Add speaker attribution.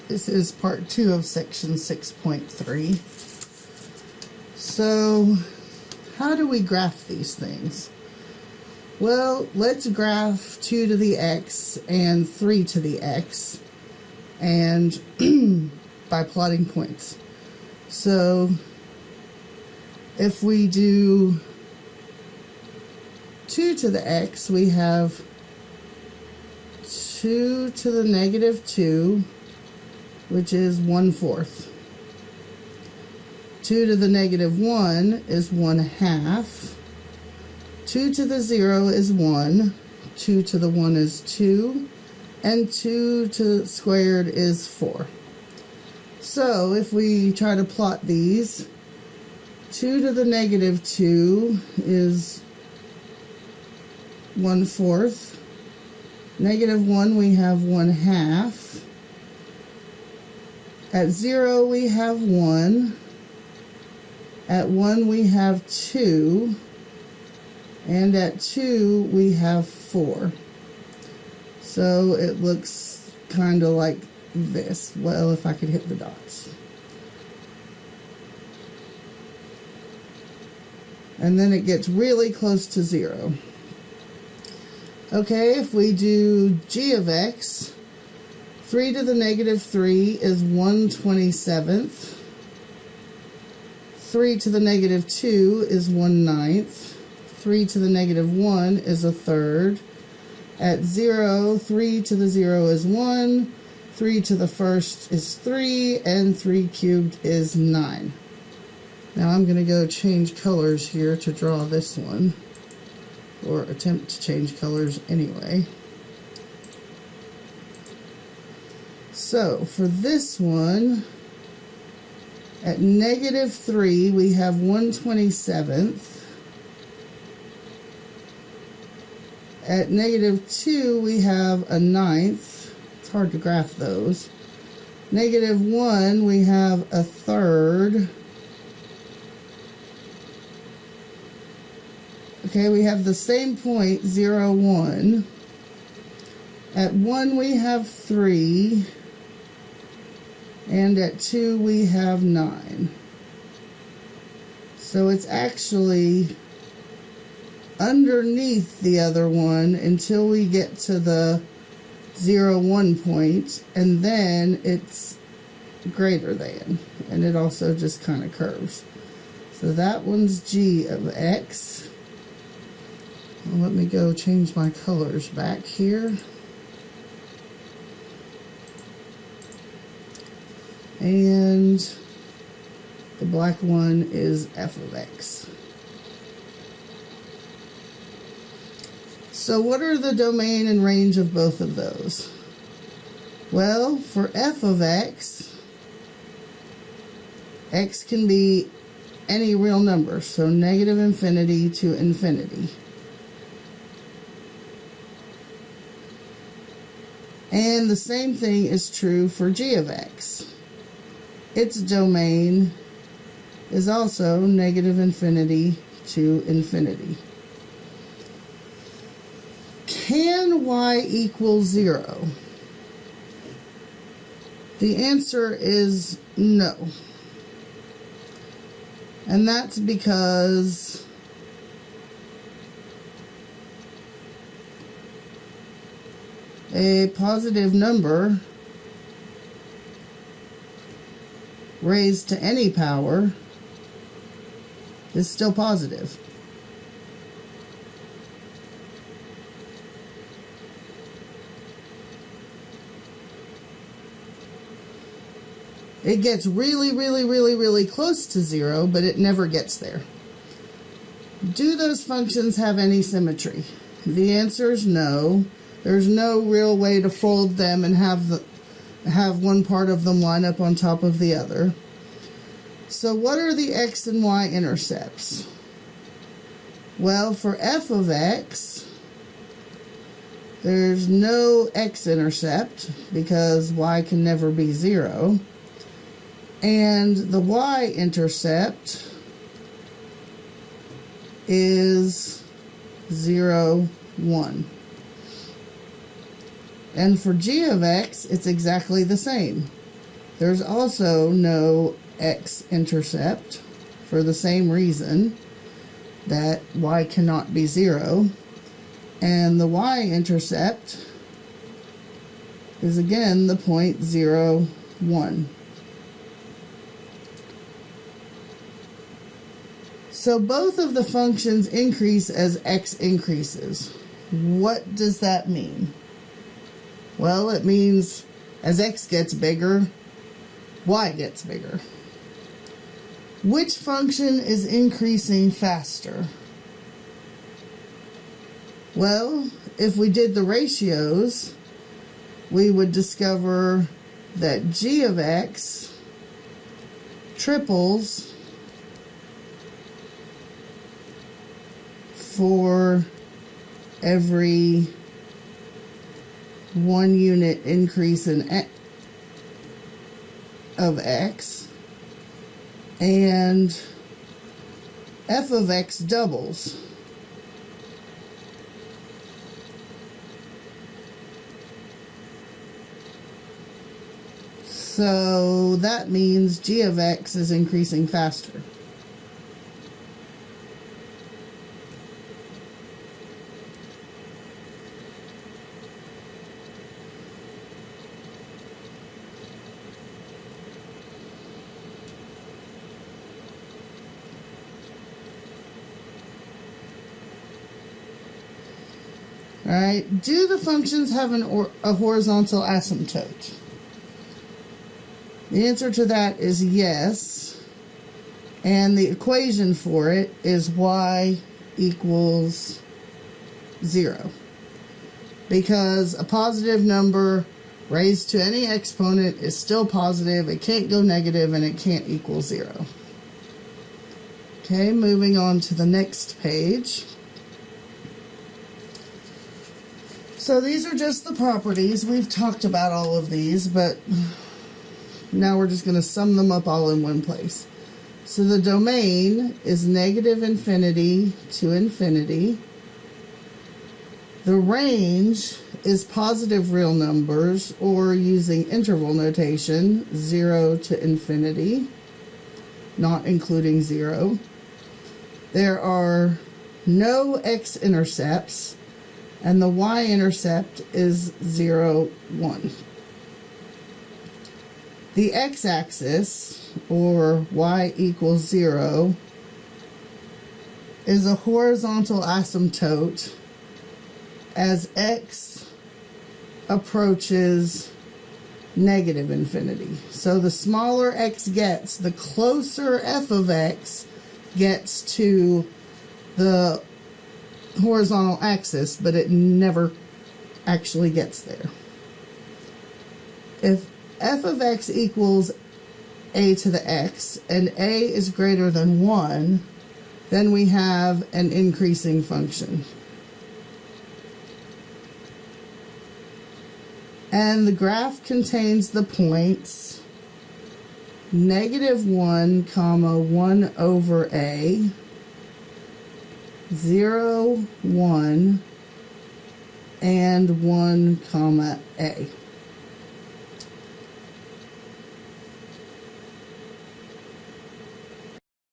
Speaker 1: This is part 2 of section 6.3. So, how do we graph these things? Well, let's graph 2 to the x and 3 to the x, and by plotting points. So, if we do 2 to the x, we have 2 to the negative 2, which is 1/4. 2 to the negative 1 is 1/2. 2 to the 0 is 1. 2 to the 1 is 2. And 2 to squared is 4. So if we try to plot these, 2 to the negative 2 is 1/4. Negative 1 we have 1/2. At 0 we have 1. At 1 we have 2. And at 2 we have 4. So it looks kind of like this. Well, if I could hit the dots. And then it gets really close to 0. Okay, if we do g of x, 3 to the negative 3 is 1/27. 3 to the negative 2 is 1/9. 3 to the negative 1 is 1/3. At 0, 3 to the 0 is 1. 3 to the first is 3. And 3 cubed is 9. Now I'm going to go change colors here to draw this one. Or attempt to change colors anyway. So for this one, at negative 3 we have 1/27. At negative 2 we have 1/9. It's hard to graph those. Negative 1 we have 1/3. Okay, we have the same point, 0, 1. At 1 we have 3. And at 2 we have 9. So it's actually underneath the other one until we get to the 0, 1 point, and then it's greater than. And it also just kind of curves. So that one's g of x. Let me go change my colors back here. And the black one is f of x. So what are the domain and range of both of those? Well, for f of x, x can be any real number, so negative infinity to infinity. And the same thing is true for g of x. Its domain is also negative infinity to infinity. Can y equal 0? The answer is no. And that's because a positive number raised to any power is still positive. It gets really close to 0, but it never gets there. Do those functions have any symmetry? The answer is no. There's no real way to fold them and have one part of them line up on top of the other. So what are the x and y intercepts? Well, for f of x, there's no x-intercept because y can never be 0. And the y-intercept is 0, 1. And for g of x, it's exactly the same. There's also no x-intercept for the same reason that y cannot be 0. And the y-intercept is again the point 0, 1. So both of the functions increase as x increases. What does that mean? Well, it means as x gets bigger, y gets bigger. Which function is increasing faster? Well, if we did the ratios, we would discover that g of x triples for every 1 unit increase of x, and f of x doubles. So that means g of x is increasing faster. All right, do the functions have a horizontal asymptote? The answer to that is yes, and the equation for it is y equals 0, because a positive number raised to any exponent is still positive, it can't go negative, and it can't equal 0. Okay, moving on to the next page. So these are just the properties. We've talked about all of these, but now we're just going to sum them up all in one place. So the domain is negative infinity to infinity. The range is positive real numbers, or using interval notation, 0 to infinity, not including 0. There are no x-intercepts, and the y-intercept is 0, 1. The x-axis, or y equals 0, is a horizontal asymptote as x approaches negative infinity. So the smaller x gets, the closer f of x gets to the horizontal axis, but it never actually gets there. If f of x equals a to the x, and a is greater than 1, then we have an increasing function. And the graph contains the points -1, 1 over a, 0, 1, and 1, a.